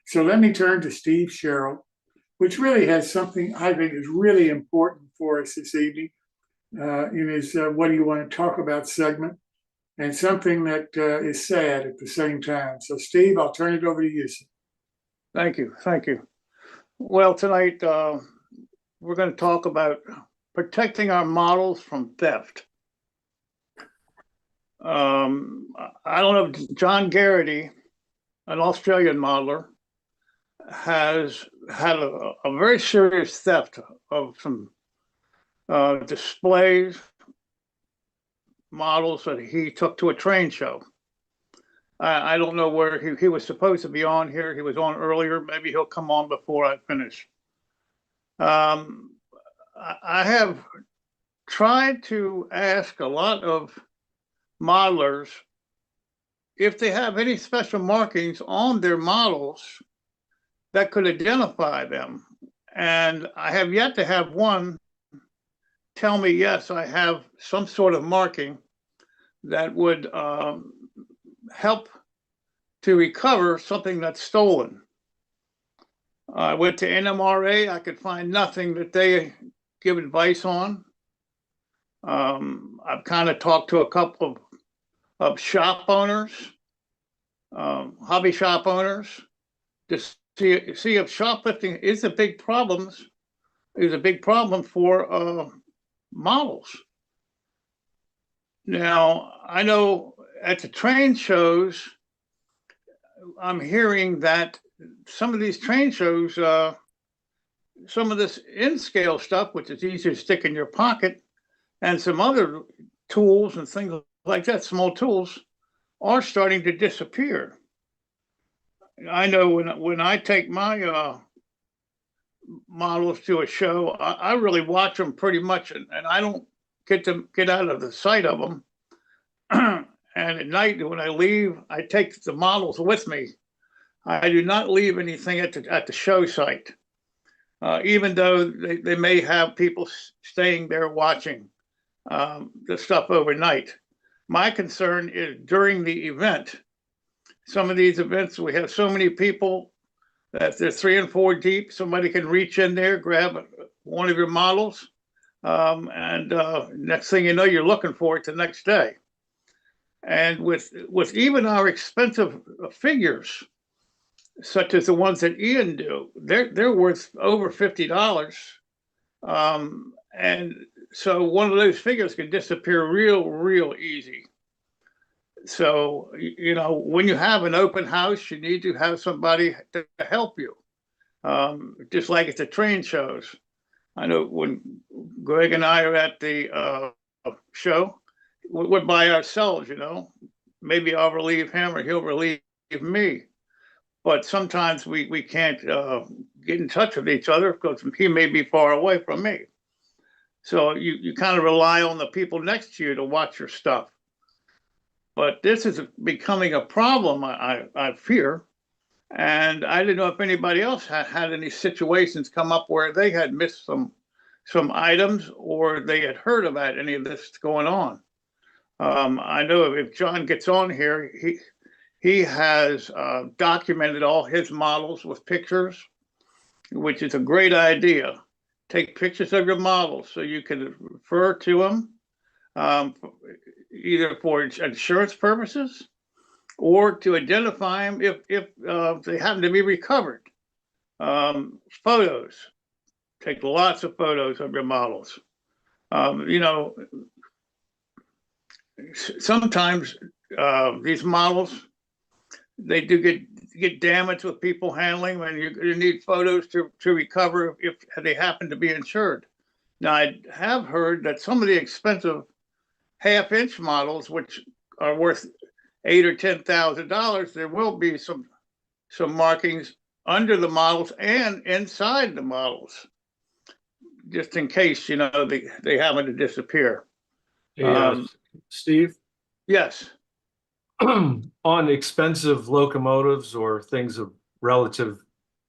So let me turn to Steve Sherrill, which really has something I think is really important for us this evening in his What Do You Want to Talk About segment, and something that is sad at the same time. So, Steve, I'll turn it over to you. Thank you. Thank you. Well, tonight we're going to talk about protecting our models from theft. I don't know if John Garrity, an Australian modeler, has had a very serious theft of some displays, models that he took to a train show. I don't know where he was supposed to be on here. He was on earlier. Maybe he'll come on before I finish. I have tried to ask a lot of modelers if they have any special markings on their models that could identify them. And I have yet to have one tell me, yes, I have some sort of marking that would help to recover something that's stolen. I went to NMRA. I could find nothing that they give advice on. I've kind of talked to a couple of shop owners, hobby shop owners, to see if shoplifting is a big problem for models. Now, I know at the train shows, I'm hearing that some of these train shows, some of this in-scale stuff, which is easier to stick in your pocket, and some other tools and things like that, small tools, are starting to disappear. I know when I take my models to a show, I really watch them pretty much, and I don't get out of the sight of them. And at night when I leave, I take the models with me. I do not leave anything at the show site, even though they may have people staying there watching the stuff overnight. My concern is during the event. Some of these events, we have so many people that they're 3 and 4 deep. Somebody can reach in there, grab one of your models, and next thing you know, you're looking for it the next day. And with even our expensive figures, such as the ones that Ian do, they're worth over $50. And so one of those figures can disappear real easy. So, you know, when you have an open house, you need to have somebody to help you. Just like at the train shows. I know when Greg and I are at the show, we're by ourselves, you know. Maybe I'll relieve him or he'll relieve me. But sometimes we can't get in touch with each other because he may be far away from me. So you kind of rely on the people next to you to watch your stuff. But this is becoming a problem, I fear. And I didn't know if anybody else had any situations come up where they had missed some items or they had heard about any of this going on. I know if John gets on here, he has documented all his models with pictures, which is a great idea. Take pictures of your models so you can refer to them, either for insurance purposes or to identify them if they happen to be recovered. Photos. Take lots of photos of your models. You know, sometimes these models, they do get damaged with people handling, and you need photos to recover if they happen to be insured. Now, I have heard that some of the expensive half-inch models, which are worth $8,000 or $10,000, there will be some markings under the models and inside the models, just in case, you know, they happen to disappear. Hey, Steve? Yes. On expensive locomotives or things of relative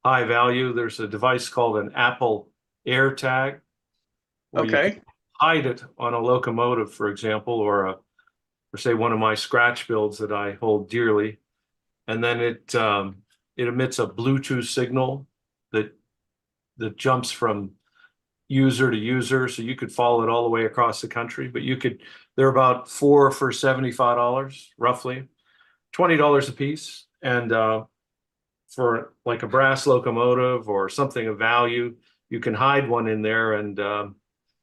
high value, there's a device called an Apple AirTag. Okay. You can hide it on a locomotive, for example, or say one of my scratch builds that I hold dearly, and then it emits a Bluetooth signal that jumps from user to user, so you could follow it all the way across the country. But they're about 4 for $75, roughly, $20 a piece. And for like a brass locomotive or something of value, you can hide one in there, and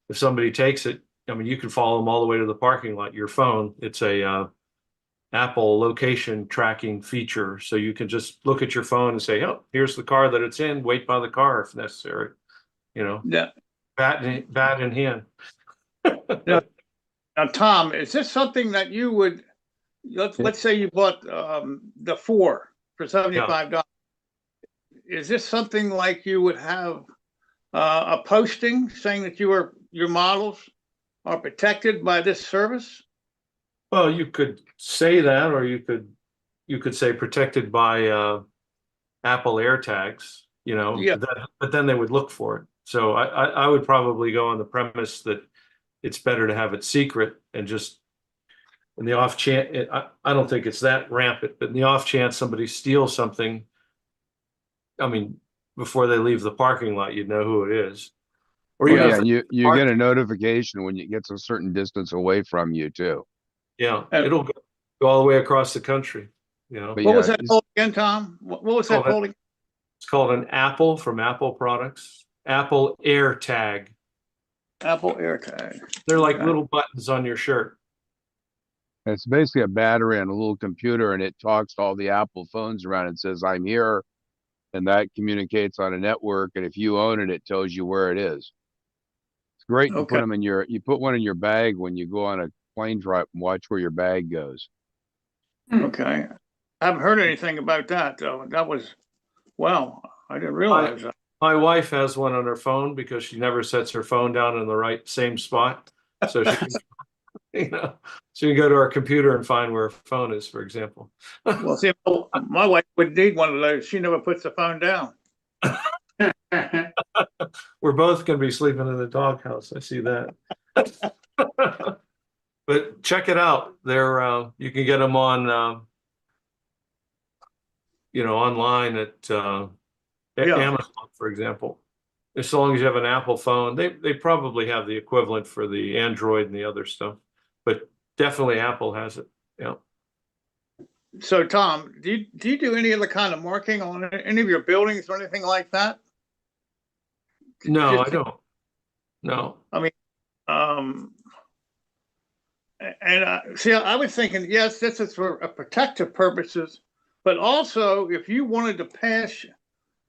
if somebody takes it, I mean, you can follow them all the way to the parking lot. Your phone, it's a Apple location tracking feature, so you can just look at your phone and say, "Oh, here's the car that it's in. Wait by the car if necessary." Yeah. Bat in hand. Now, Tom, is this something that you would, let's say you bought the 4 for $75. Is this something like you would have a posting saying that your models are protected by this service? Well, you could say that, or you could say protected by Apple AirTags, Yeah. but then they would look for it. So I would probably go on the premise that it's better to have it secret, and just in the off chance, I don't think it's that rampant, but in the off chance somebody steals something, I mean, before they leave the parking lot, you'd know who it is. Or Well, even yeah, you get a notification when it gets a certain distance away from you too. yeah, it'll go all the way across the country. But What was yeah, that called again, Tom? What was that called again? It's called an Apple, from Apple products. Apple AirTag. Apple AirTag. They're like Okay. little buttons on your shirt. it's basically a battery on a little computer, and it talks to all the Apple phones around and says, "I'm here," and that communicates on a network. And if you own it, it tells you where it is. It's great to put Okay. them in you put one in your bag when you go on a plane trip and watch where your bag goes. Okay. I haven't heard anything about that, though. That was, wow, I didn't realize that. My wife has one on her phone because she never sets her phone down in the same spot. So she can, she can go to her computer and find where her phone is, for example. Well, see, my wife would need one of those. She never puts the phone down. We're both going to be sleeping in the doghouse. I see that. But check it out. They're you can get them on online at Amazon, for example. As long as you have an Apple phone, they probably have the equivalent for the Android and the other stuff, but definitely Apple has it. Yeah. So, Tom, do you do any other kind of marking on any of your buildings or anything like that? No, I don't. No. I mean, and see, I was thinking, yes, this is for protective purposes, but also if you wanted to pass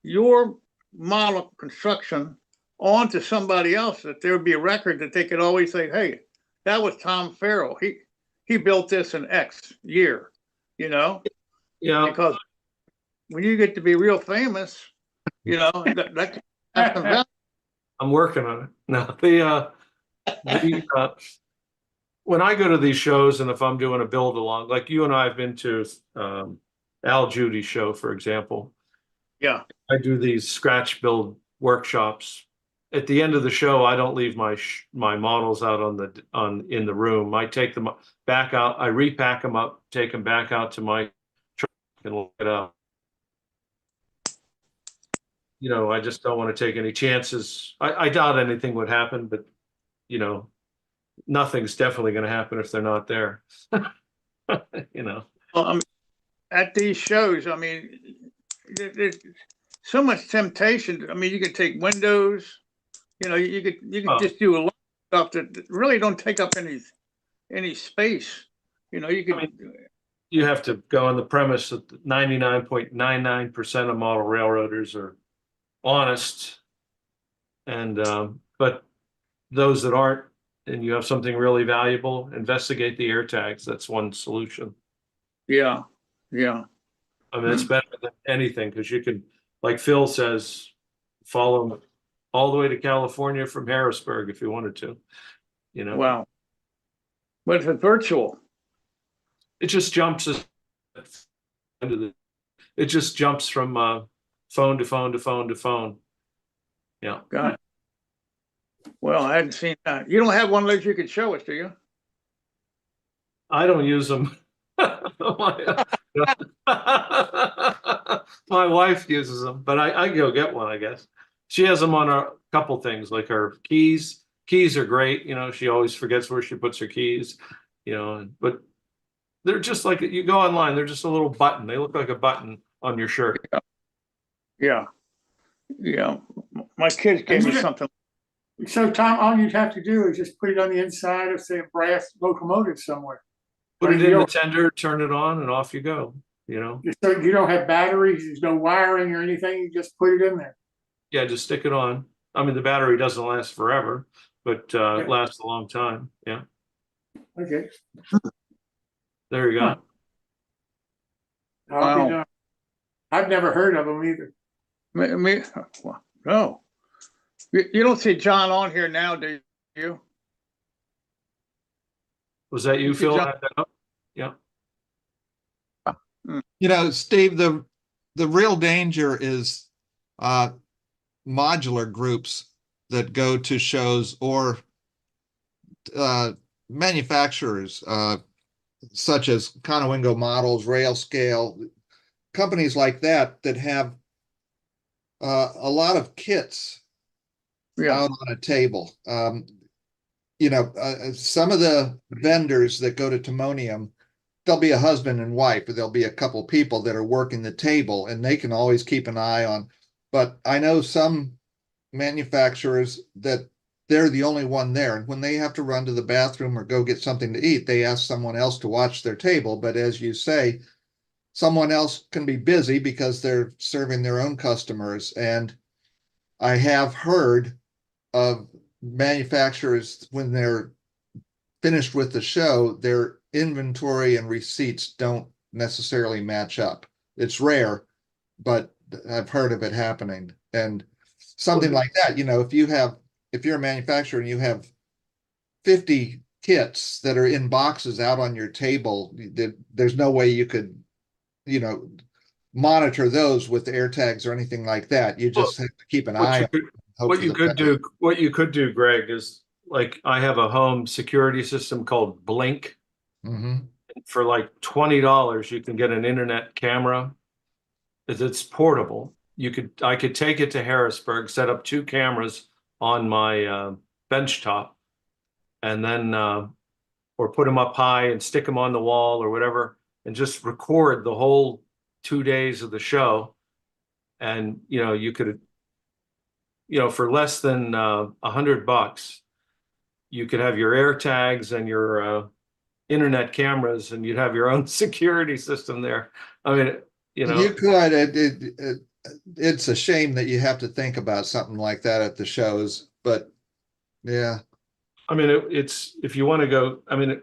your model construction on to somebody else, that there would be a record that they could always say, "Hey, that was Tom Farrell. He built this in X year," Yeah. Because when you get to be real famous, that that's some value. I'm working on it. No, when I go to these shows, and if I'm doing a build along, like you and I have been to Al Judy's show, for example. Yeah. I do these scratch build workshops. At the end of the show, I don't leave my models out in the room. I take them back out. I repack them up, take them back out to my truck, and look it up. I just don't want to take any chances. I doubt anything would happen, but nothing's definitely going to happen if they're not there. Well, at these shows, I mean, there's so much temptation. I mean, you could take windows, you could just do a lot of stuff that really don't take up any space. You have to go on the premise that 99.99% of model railroaders are honest, and but those that aren't, and you have something really valuable, investigate the AirTags. That's one solution. Yeah. I mean, it's better than anything, because you can, like Phil says, follow them all the way to California from Harrisburg if you wanted to. Wow. But if it's virtual, it just jumps it just jumps from phone to phone to phone to phone. Yeah. God. Well, I hadn't seen that. You don't have one of those you could show us, do you? I don't use them. My wife uses them, but I go get one, I guess. She has them on a couple things, like her keys. Keys are great, she always forgets where she puts her keys, but they're just like, you go online, they're just a little button. They look like a button on your shirt. Yeah. Yeah. My kids gave me something. So Tom, all you'd have to do is just put it on the inside of, say, a brass locomotive somewhere. Put it You in the don't- tender, turn it on, and off you go, So you don't have batteries, there's no wiring or anything, you just put it in there. Yeah, just stick it on. I mean, the battery doesn't last forever, but it lasts a long time. Yeah, Okay. there you go. I'll be Wow. done. I've never heard of them either. No. You don't see John on here now, do you? Was that you, You see Phil? John- Had that up? Yeah. Steve, the real danger is modular groups that go to shows, or manufacturers such as Conowingo Models, Rail Scale, companies like that have a lot of kits Yeah. out on a table. Some of the vendors that go to Timonium, there'll be a husband and wife, or there'll be a couple people that are working the table, and they can always keep an eye on. But I know some manufacturers that they're the only one there, and when they have to run to the bathroom or go get something to eat, they ask someone else to watch their table. But as you say, someone else can be busy because they're serving their own customers. And I have heard of manufacturers, when they're finished with the show, their inventory and receipts don't necessarily match up. It's rare, but I've heard of it happening. And something like that, if you're a manufacturer and you have 50 kits that are in boxes out on your table, there's no way you could, monitor those with air tags or anything like that. You just have to keep an eye on it. What you could do, Greg, is, like, I have a home security system called Blink. Mm-hmm. For like $20, you can get an internet camera. It's portable. I could take it to Harrisburg, set up 2 cameras on my bench top, and then or put them up high and stick them on the wall or whatever, and just record the whole 2 days of the show. And you could, for less than $100, you could have your air tags and your internet cameras, and you'd have your own security system there. I mean, You could. It's a shame that you have to think about something like that at the shows, but yeah. I mean, it's, if you want to go, I mean,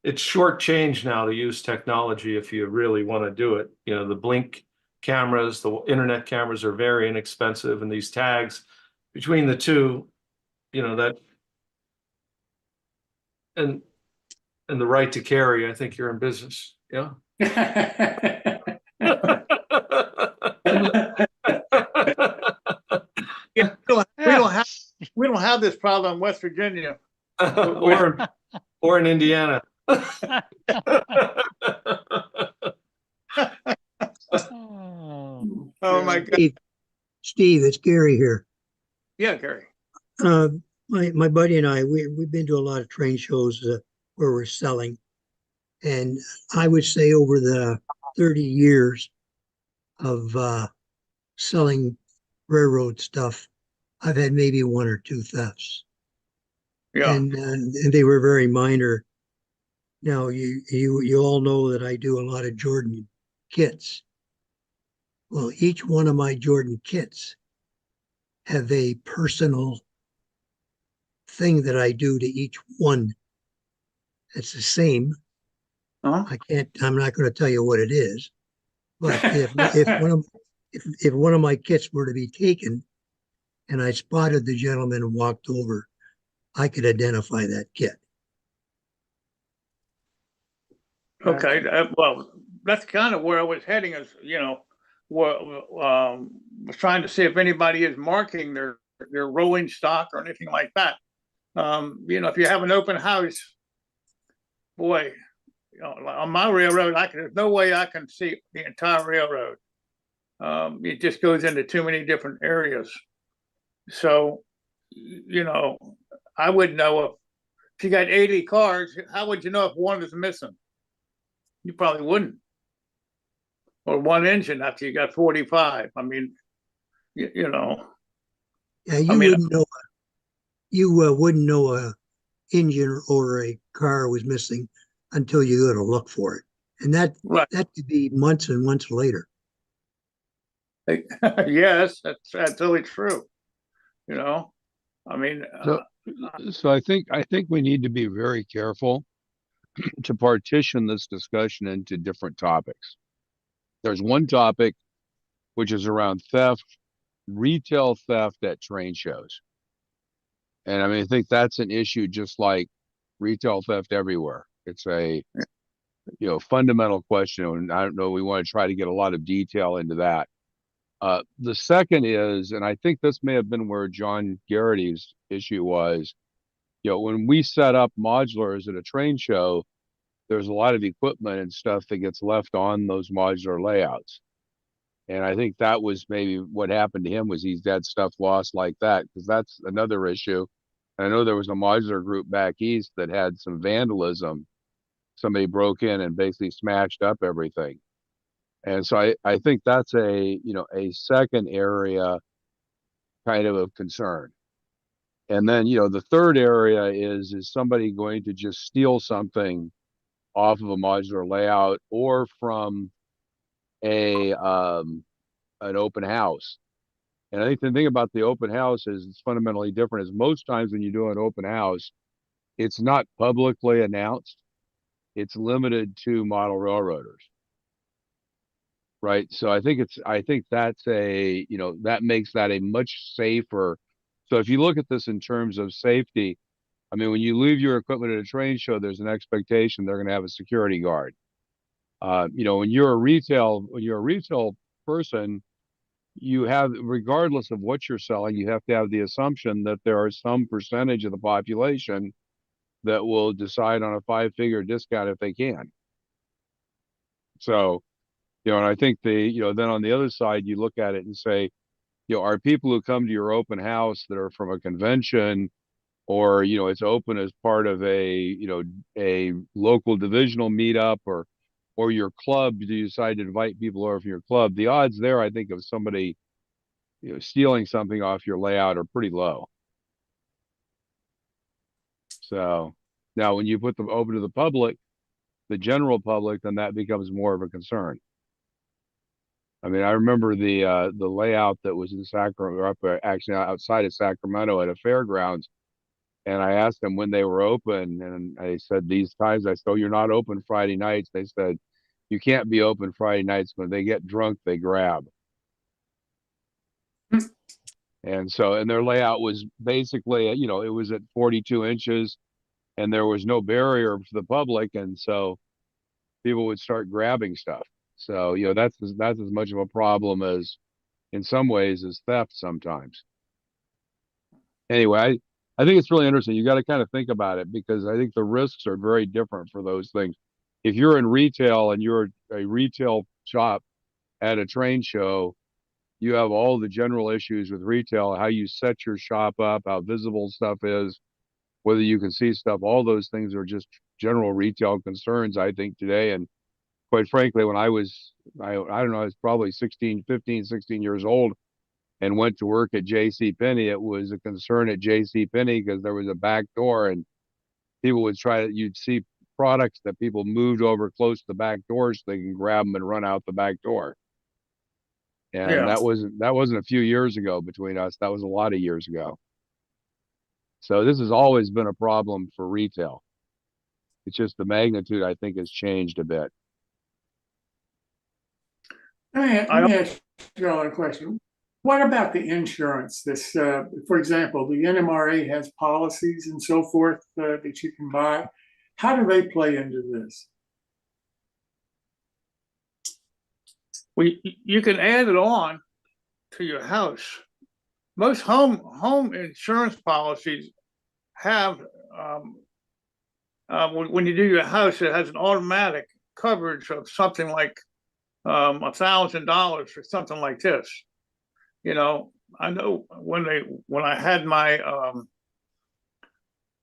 it's short change now to use technology if you really want to do it. The Blink cameras, the internet cameras are very inexpensive, and these tags, between the two, that, and the right to carry, I think you're in business. Yeah. Yeah, we don't have this problem in West Virginia. or in Indiana. Oh my God. Steve, it's Gary here. Yeah, Gary. My buddy and I, we've been to a lot of train shows where we're selling. And I would say over the 30 years of selling railroad stuff, I've had maybe 1 or 2 thefts. Yeah. And they were very minor. Now, you all know that I do a lot of Jordan kits. Well, each one of my Jordan kits have a personal thing that I do to each one. It's the same. Uh-huh. I'm not going to tell you what it is, but if one of my kits were to be taken and I spotted the gentleman and walked over, I could identify that kit. Okay. Well, that's kind of where I was heading, is, was trying to see if anybody is marking their rolling stock or anything like that. If you have an open house, boy, on my railroad, there's no way I can see the entire railroad. It just goes into too many different areas. So, I wouldn't know if you got 80 cars, how would you know if one is missing? You probably wouldn't. Or one engine after you got 45. I mean, Yeah, I mean, you wouldn't know a engine or a car was missing until you go to look for it. And that right. could be months and months later. Yes, that's absolutely true. I mean, So I think we need to be very careful to partition this discussion into different topics. There's one topic which is around theft, retail theft at train shows. And I mean, I think that's an issue just like retail theft everywhere. It's a fundamental question, and I don't know, we want to try to get a lot of detail into that. The second is, and I think this may have been where John Garrity's issue was, when we set up modulars at a train show, there's a lot of equipment and stuff that gets left on those modular layouts. And I think that was maybe what happened to him, was he's had stuff lost like that, because that's another issue. And I know there was a modular group back east that had some vandalism. Somebody broke in and basically smashed up everything. And so I think that's a second area kind of concern. And then, the third area is somebody going to just steal something off of a modular layout or from an open house. And I think the thing about the open house is it's fundamentally different. Is most times when you do an open house, it's not publicly announced. It's limited to model railroaders. Right. So I think that's that makes that a much safer. So if you look at this in terms of safety, I mean, when you leave your equipment at a train show, there's an expectation they're going to have a security guard. When you're a retail person, you have, regardless of what you're selling, you have to have the assumption that there are some percentage of the population that will decide on a 5-figure discount if they can. So, and I think then on the other side, you look at it and say, are people who come to your open house that are from a convention, or, it's open as part of a local divisional meetup, or your club, do you decide to invite people over from your club? The odds there, I think, of somebody, stealing something off your layout are pretty low. So now when you put them open to the public, the general public, then that becomes more of a concern. I mean, I remember the layout that was in Sacramento, actually outside of Sacramento at a fairgrounds, and I asked them when they were open, and I said, these times, I said, oh, you're not open Friday nights. They said, you can't be open Friday nights. When they get drunk, they grab. And their layout was basically, it was at 42 inches, and there was no barrier for the public, and so people would start grabbing stuff. So, that's as much of a problem as, in some ways, as theft sometimes. Anyway, I think it's really interesting. You got to kind of think about it, because I think the risks are very different for those things. If you're in retail and you're a retail shop at a train show, you have all the general issues with retail, how you set your shop up, how visible stuff is, whether you can see stuff. All those things are just general retail concerns, I think, today. And quite frankly, when I don't know, I was probably 15, 16 years old and went to work at JCPenney, it was a concern at JCPenney because there was a back door, and people would you'd see products that people moved over close to the back door so they can grab them and run out the back door. And that wasn't a few years ago between us. That was a lot of years ago. So this has always been a problem for retail. It's just the magnitude, I think, has changed a bit. Let me ask you all a question. What about the insurance? For example, the NMRA has policies and so forth that you can buy. How do they play into this? Well, you can add it on to your house. Most home insurance policies have when you do your house, it has an automatic coverage of something like $1,000 or something like this. You know, I know when I had my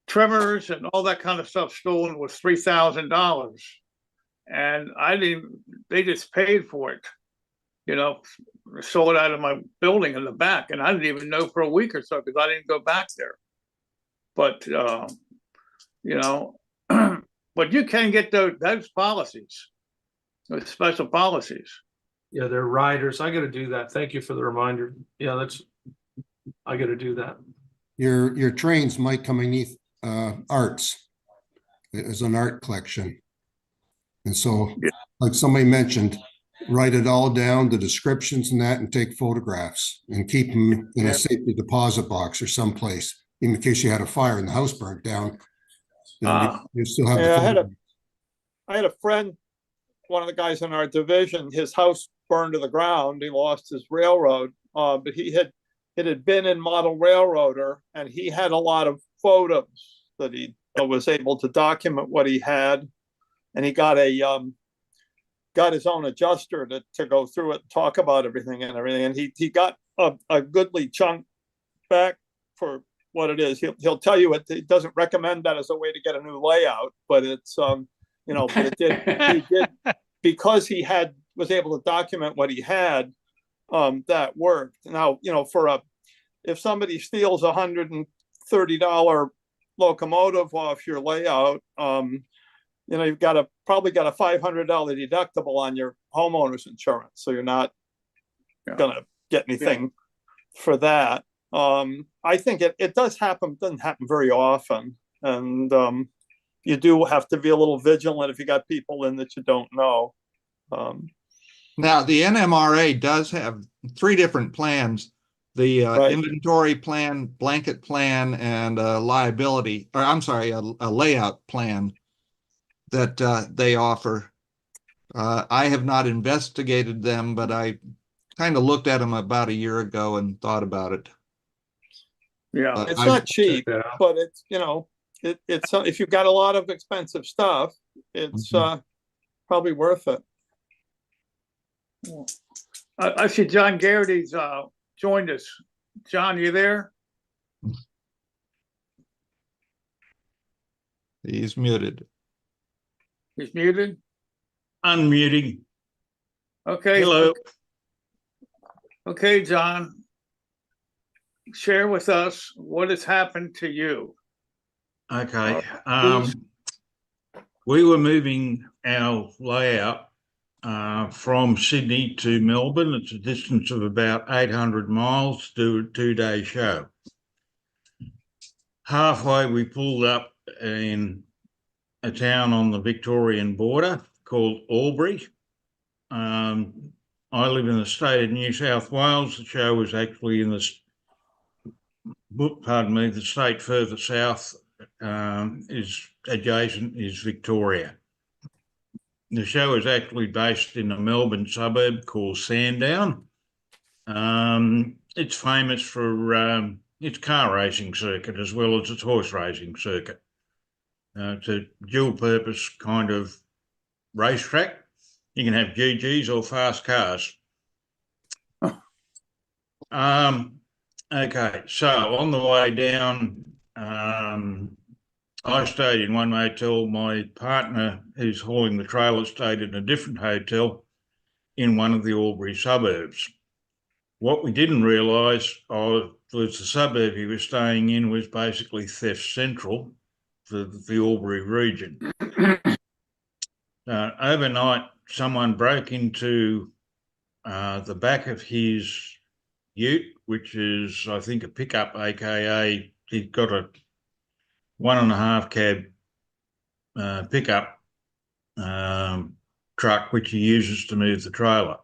tremors and all that kind of stuff stolen was $3,000, and I didn't. They just paid for it. You know, sold out of my building in the back, and I didn't even know for a week or so because I didn't go back there. But you know, but you can get those policies, those special policies. Yeah, they're riders. I got to do that. Thank you for the reminder. Yeah, I got to do that. Your trains might come beneath arts. As an art collection. And so, like somebody mentioned, write it all down, the descriptions and that, and take photographs and keep them in a safety deposit box or someplace, in case you had a fire and the house burnt down. You still have the I had a friend, one of the guys in our division, his house burned to the ground. He lost his railroad, but it had been in model railroader, and he had a lot of photos that he was able to document what he had, and he got his own adjuster to go through it and talk about everything, and he got a goodly chunk back for what it is. He'll tell you it doesn't recommend that as a way to get a new layout, but it's but it did he did, because he was able to document what he had, that worked. Now, if somebody steals $130 locomotive off your layout, you've probably got a $500 deductible on your homeowner's insurance, so you're not gonna get anything for that. I think it does happen, doesn't happen very often, and you do have to be a little vigilant if you got people in that you don't know. Now, the NMRA does have 3 different plans: the inventory plan, blanket plan, and a layout plan that they offer. I have not investigated them, but I kind of looked at them about a year ago and thought about it. Yeah, it's not cheap, but it's it's if you've got a lot of expensive stuff, it's probably worth it. I see John Garrity's joined us. John, you there? He's muted. He's muted. Unmuting. Okay. Hello. Okay, John. Share with us what has happened to you. Okay. We were moving our layout from Sydney to Melbourne. It's a distance of about 800 miles to do a 2-day show. Halfway, we pulled up in a town on the Victorian border called Albury. I live in the state of New South Wales. The show was actually in the state further south is adjacent is Victoria. The show is actually based in a Melbourne suburb called Sandown. It's famous for its car racing circuit as well as its horse racing circuit. It's a dual purpose kind of racetrack. You can have GGs or fast cars. Okay, so on the way down, I stayed in one hotel. My partner, who's hauling the trailer, stayed in a different hotel in one of the Albury suburbs. What we didn't realise was the suburb he was staying in was basically theft central for the Albury region. Overnight, someone broke into the back of his ute, which is, I think, a pickup, aka he's got a 1.5 cab pickup truck, which he uses to move the trailer.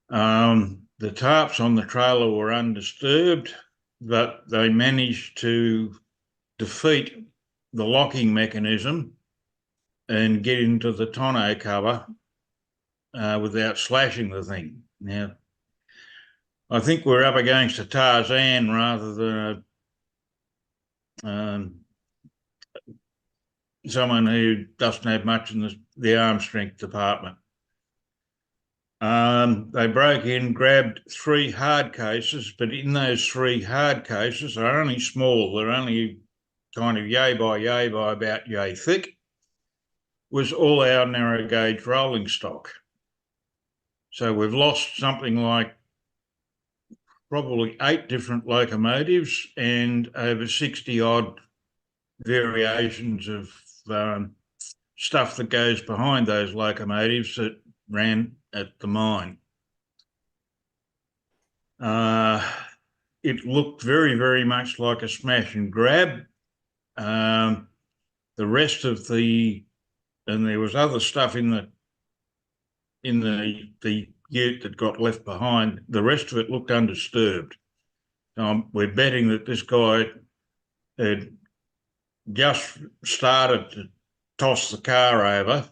The tarps on the trailer were undisturbed, but they managed to defeat the locking mechanism and get into the tonneau cover without slashing the thing. Now, I think we're up against a Tarzan rather than someone who doesn't have much in the arm strength department. They broke in, grabbed 3 hard cases, but in those 3 hard cases, they're only small. They're only kind of yay by about yay thick, was all our narrow gauge rolling stock. So we've lost something like probably 8 different locomotives and over 60 odd variations of stuff that goes behind those locomotives that ran at the mine. It looked very, very much like a smash and grab. The rest of and there was other stuff in the ute that got left behind. The rest of it looked undisturbed. We're betting that this guy had just started to toss the car over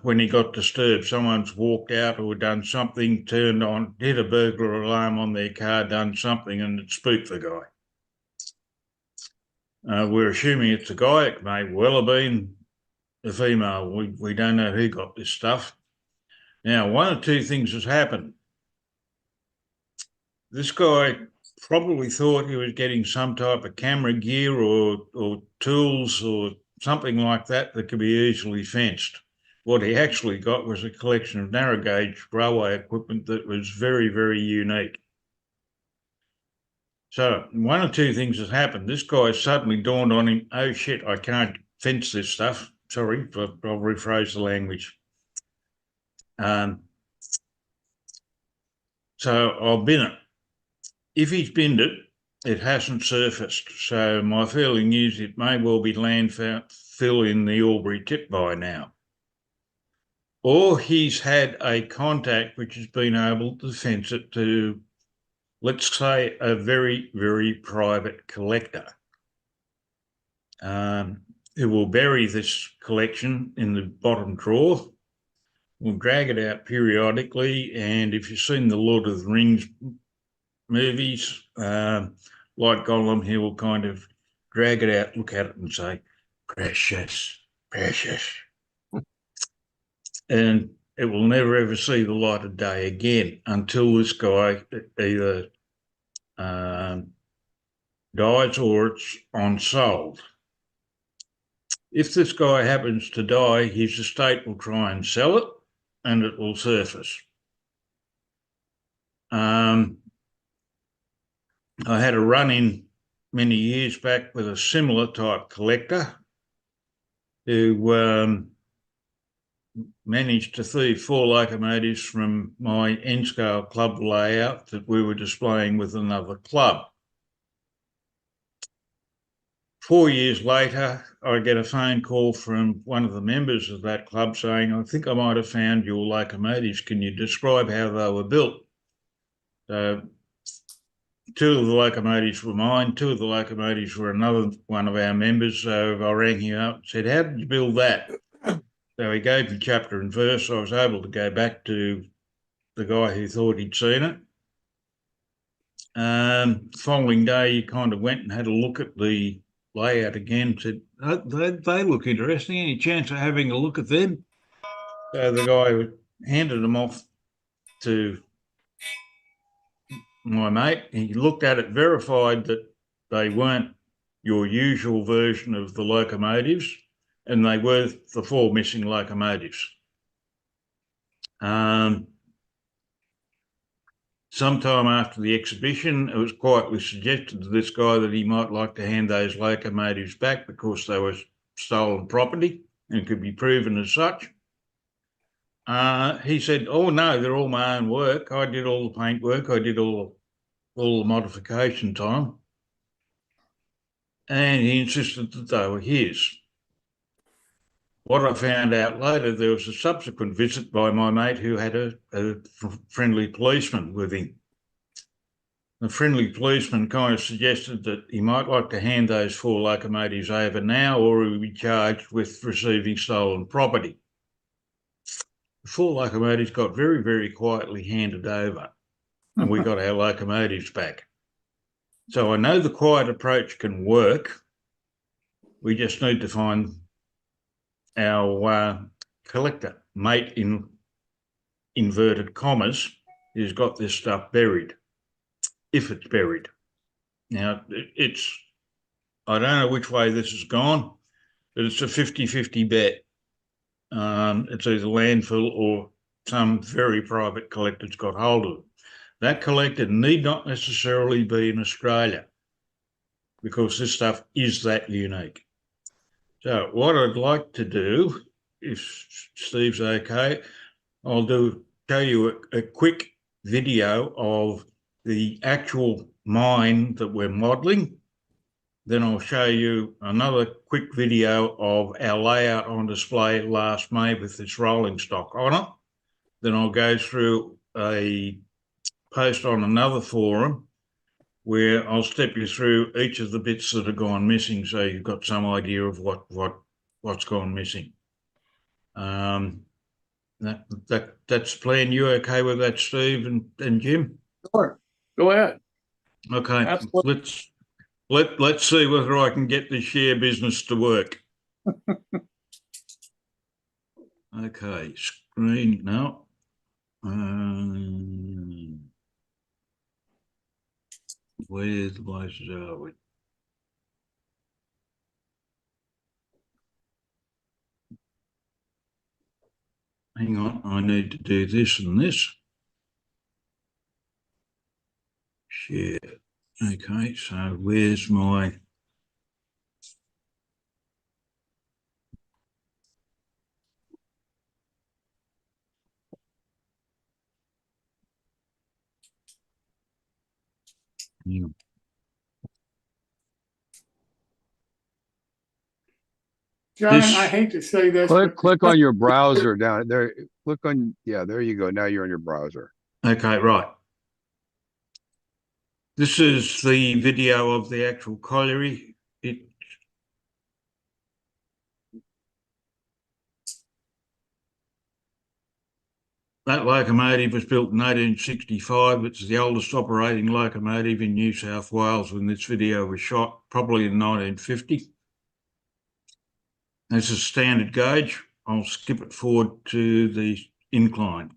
when he got disturbed. Someone's walked out or done something, turned on, hit a burglar alarm on their car, done something, and it spooked the guy. We're assuming it's a guy. It may well have been a female. We don't know who got this stuff. Now, one of 2 things has happened. This guy probably thought he was getting some type of camera gear or tools or something like that could be easily fenced. What he actually got was a collection of narrow gauge railway equipment that was very, very unique. So one of 2 things has happened. This guy suddenly dawned on him, oh shit, I can't fence this stuff. Sorry, I'll rephrase the language. So I'll bin it. If he's binned it, it hasn't surfaced. So my feeling is it may well be landfill in the Albury tip by now. Or he's had a contact which has been able to fence it to, let's say, a very, very private collector. Who will bury this collection in the bottom drawer. We'll drag it out periodically, and if you've seen the Lord of the Rings movies, like Gollum, he will kind of drag it out, look at it and say, precious, precious. And it will never ever see the light of day again until this guy either dies or it's unsold. If this guy happens to die, his estate will try and sell it and it will surface. I had a run-in many years back with a similar type collector who managed to thieve 4 locomotives from my N-scale club layout that we were displaying with another club. 4 years later, I get a phone call from one of the members of that club saying, I think I might have found your locomotives. Can you describe how they were built? So 2 of the locomotives were mine, 2 of the locomotives were another one of our members. So I rang him up and said, how did you build that? So he gave me chapter and verse. I was able to go back to the guy who thought he'd seen it. Following day, he kind of went and had a look at the layout again, said, oh, they look interesting. Any chance of having a look at them? So the guy handed them off to my mate. He looked at it, verified that they weren't your usual version of the locomotives, and they were the 4 missing locomotives. Sometime after the exhibition, it was quietly suggested to this guy that he might like to hand those locomotives back because they were stolen property and could be proven as such. He said, oh no, they're all my own work. I did all the paint work. I did all the modification time. And he insisted that they were his. What I found out later, there was a subsequent visit by my mate who had a friendly policeman with him. The friendly policeman kind of suggested that he might like to hand those 4 locomotives over now, or he would be charged with receiving stolen property. The 4 locomotives got very, very quietly handed over, and we got our locomotives back. So I know the quiet approach can work. We just need to find our collector, mate in inverted commas, who's got this stuff buried, if it's buried. Now, I don't know which way this has gone, but it's a 50-50 bet. It's either landfill or some very private collector's got hold of it. That collector need not necessarily be in Australia, because this stuff is that unique. So what I'd like to do, if Steve's okay, I'll show you a quick video of the actual mine that we're modelling. Then I'll show you another quick video of our layout on display last May with this rolling stock on it. Then I'll go through a post on another forum where I'll step you through each of the bits that have gone missing, so you've got some idea of what's gone missing. That's the plan. You okay with that, Steve and Jim? Sure. Go ahead. Okay. Absolutely. Let's see whether I can get this share business to work. Okay, screen now. Where the places are we? Hang on, I need to do this and this. Share. Okay, so where's my... Hang on. John, This- I hate to say this, but Click on your browser down there. Click on, yeah, there you go. Now you're on your browser. Okay, right. This is the video of the actual colliery. That locomotive was built in 1865. It's the oldest operating locomotive in New South Wales when this video was shot, probably in 1950. This is standard gauge. I'll skip it forward to the incline.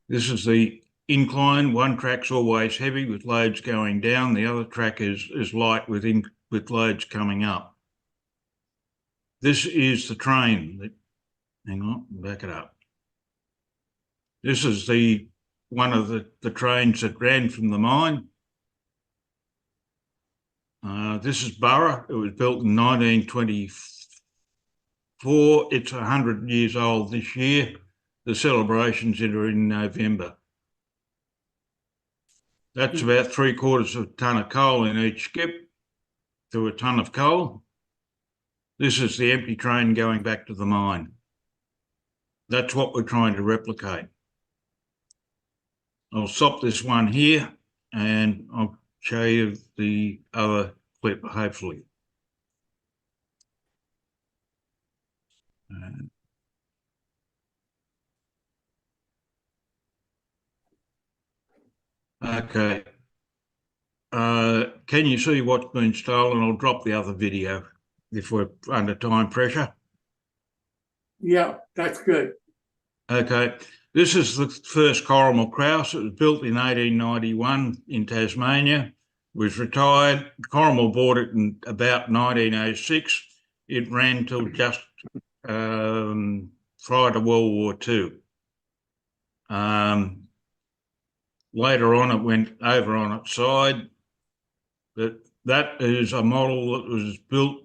This is the incline. One track's always heavy with loads going down. The other track is light with loads coming up. This is the train. Hang on, back it up. This is one of the trains that ran from the mine. This is Burra. It was built in 1924. It's 100 years old this year. The celebrations are in November. That's about 3/4 of a tonne of coal in each skip to a tonne of coal. This is the empty train going back to the mine. That's what we're trying to replicate. I'll stop this one here and I'll show you the other clip, hopefully. Okay. Can you see what's been stolen? I'll drop the other video if we're under time pressure. yeah, that's good. Okay. This is the first Corrimal Crouse. It was built in 1891 in Tasmania. Was retired. Corrimal bought it in about 1906. It ran till just prior to World War II. Later on, it went over on its side. That is a model that was built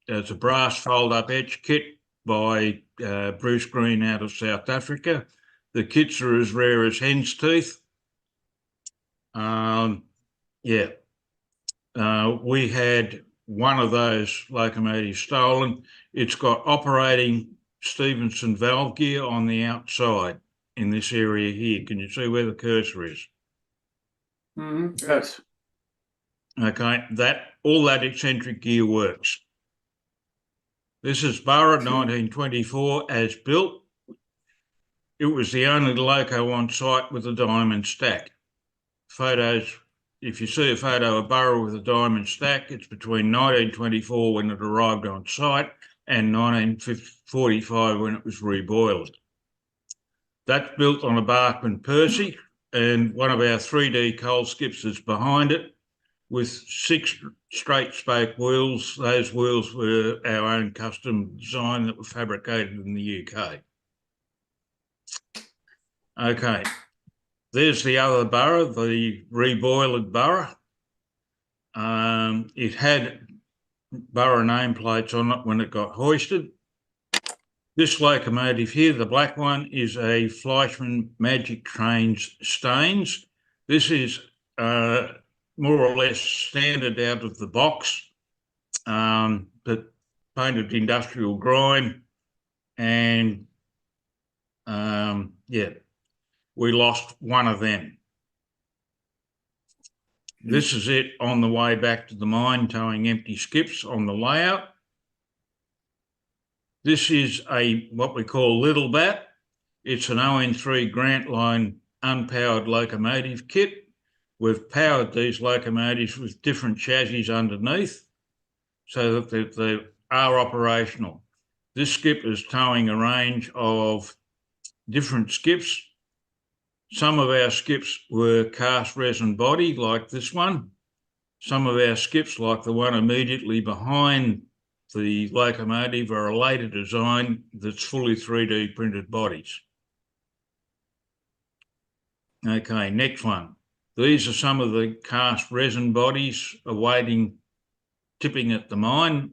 as a brass fold-up etch kit by Bruce Green out of South Africa. The kits are as rare as hen's teeth. We had one of those locomotives stolen. It's got operating Stevenson valve gear on the outside in this area here. Can you see where the cursor is? Yes. Okay, all that eccentric gear works. This is Burra 1924 as built. It was the only loco on site with a diamond stack. Photos if you see a photo of Burra with a diamond stack, it's between 1924 when it arrived on site and 1945 when it was reboiled. That's built on a Barkman Percy, and one of our 3D coal skips is behind it with 6 straight spoke wheels. Those wheels were our own custom design that were fabricated in the UK. Okay, there's the other Burra, the reboiled Burra. It had Burra nameplates on it when it got hoisted. This locomotive here, the black one, is a Fleischmann Magic Trains Staines. This is more or less standard out of the box, but painted industrial grime. And yeah, we lost one of them. This is it on the way back to the mine, towing empty skips on the layout. This is what we call Little Bat. It's an ON3 Grant Line unpowered locomotive kit. We've powered these locomotives with different chassis underneath so that they are operational. This skip is towing a range of different skips. Some of our skips were cast resin body like this one. Some of our skips, like the one immediately behind the locomotive, are a later design that's fully 3D printed bodies. Okay, next one. These are some of the cast resin bodies awaiting tipping at the mine.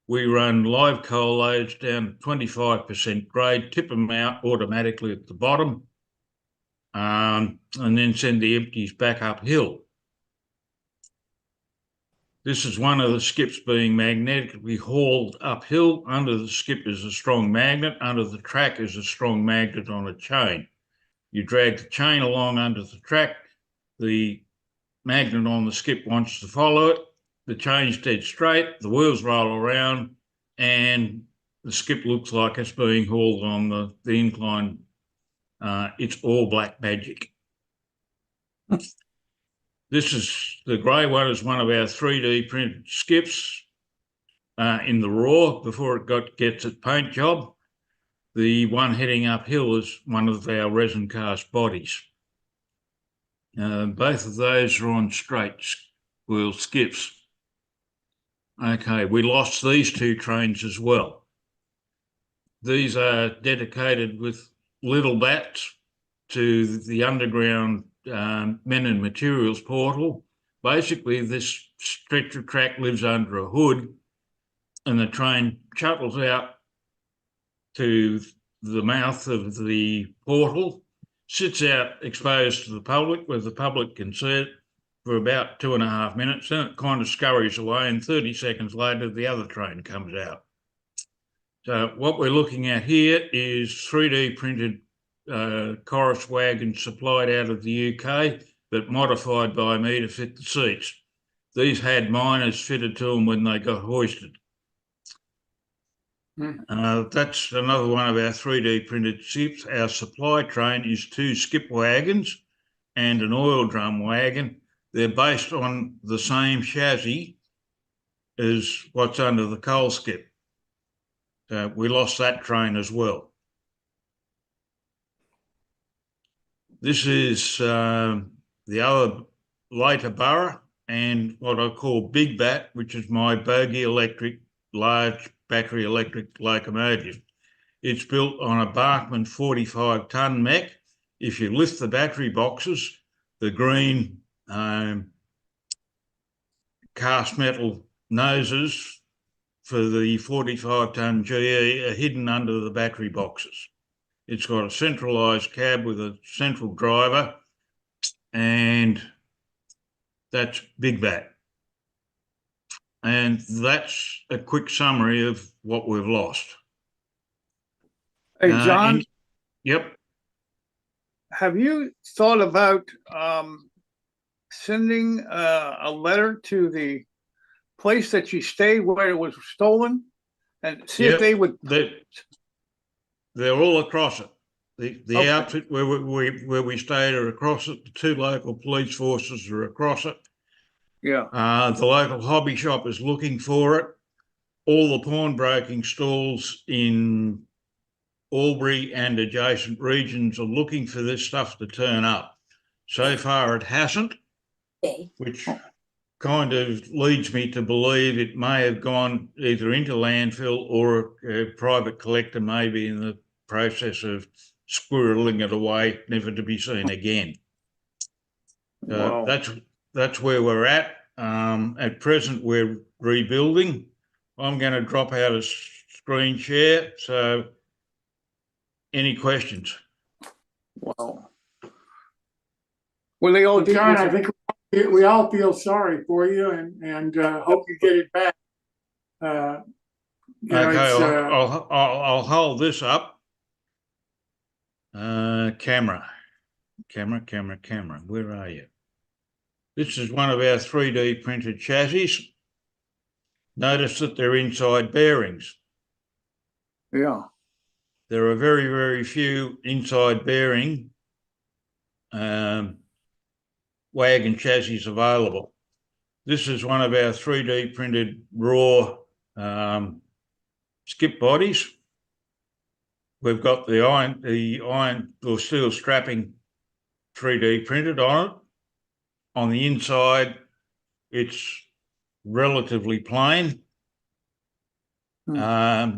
We run live coal loads down to 25% grade, tip them out automatically at the bottom, and then send the empties back uphill. This is one of the skips being magnetically hauled uphill. Under the skip is a strong magnet. Under the track is a strong magnet on a chain. You drag the chain along under the track. The magnet on the skip wants to follow it. The chain's dead straight. The wheels roll around and the skip looks like it's being hauled on the incline. It's all black magic. This is the grey one, is one of our 3D printed skips in the raw before it gets its paint job. The one heading uphill is one of our resin cast bodies. Both of those are on straight wheel skips. Okay, we lost these 2 trains as well. These are dedicated with little bats to the underground men and materials portal. Basically, this stretch of track lives under a hood and the train shuttles out to the mouth of the portal, sits out exposed to the public where the public can see it for about 2.5 minutes, then it kind of scurries away and 30 seconds later the other train comes out. So what we're looking at here is 3D printed chorus wagons supplied out of the UK, but modified by me to fit the seats. These had miners fitted to them when they got hoisted. That's another one of our 3D printed skips. Our supply train is 2 skip wagons and an oil drum wagon. They're based on the same chassis as what's under the coal skip. We lost that train as well. This is the other later Burra and what I call Big Bat, which is my bogie electric, large battery electric locomotive. It's built on a Barkman 45-ton mech. If you lift the battery boxes, the green cast metal noses for the 45-ton GE are hidden under the battery boxes. It's got a centralised cab with a central driver, and that's Big Bat. And that's a quick summary of what we've lost. Hey, John, Yep. have you thought about sending a letter to the place that you stayed where it was stolen and see if they would? They're all across it. The Okay. outfit where we stayed are across it. The 2 local police forces are across it. Yeah. The local hobby shop is looking for it. All the pawnbroking stalls in Albury and adjacent regions are looking for this stuff to turn up. So far, it hasn't, which kind of leads me to believe it may have gone either into landfill or a private collector may be in the process of squirreling it away, never to be seen again. Wow. That's where we're at. At present, we're rebuilding. I'm going to drop out of screen share. So, any questions? Wow. Well, they all Well, did. John, I think we all feel sorry for you and hope you get it back. Okay, It's, I'll hold this up. Camera. Where are you? This is one of our 3D printed chassis. Notice that they're inside bearings. Yeah. There are very, very few inside bearing wagon chassis available. This is one of our 3D printed raw skip bodies. We've got the iron or steel strapping 3D printed on it. On the inside, it's relatively plain. Yeah,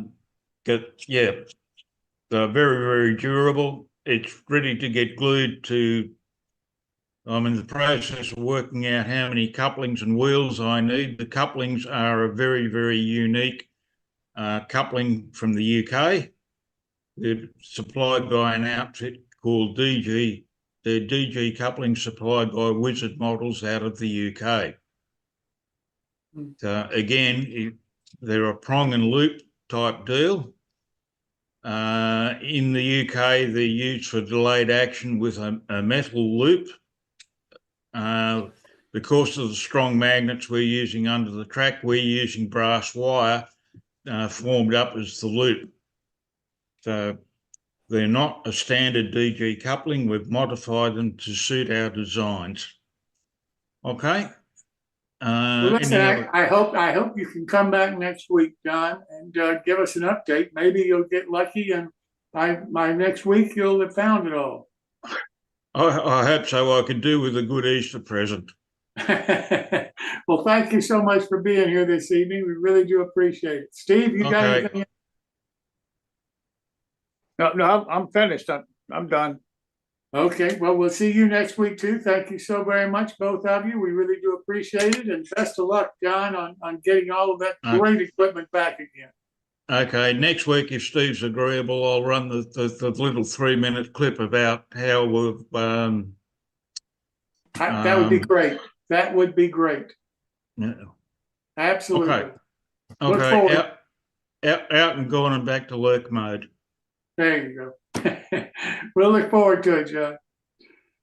they're very, very durable. It's ready to get glued to. I'm in the process of working out how many couplings and wheels I need. The couplings are a very, very unique coupling from the UK. They're supplied by an outfit called DG. They're DG couplings supplied by Wizard Models out of the UK. So again, they're a prong and loop type deal. In the UK, they're used for delayed action with a metal loop. Because of the strong magnets we're using under the track, we're using brass wire formed up as the loop. So they're not a standard DG coupling. We've modified them to suit our designs. Okay. well, listen, I hope you can come back next week, John, and give us an update. Maybe you'll get lucky, and by next week you'll have found it all. I hope so. I could do with a good Easter present. Well, thank you so much for being here this evening. We really do appreciate it. Steve, you got Okay. anything? No, I'm finished. I'm done. Okay, well, we'll see you next week too. Thank you so very much, both of you. We really do appreciate it. And best of luck, John, on getting all of that great equipment back again. Okay, next week, if Steve's agreeable, I'll run the little 3-minute clip about how we've. That would be great. That would be great. Yeah. Absolutely. Okay. Look Okay. forward. Out and gone and back to lurk mode. There you go. We'll look forward to it, John.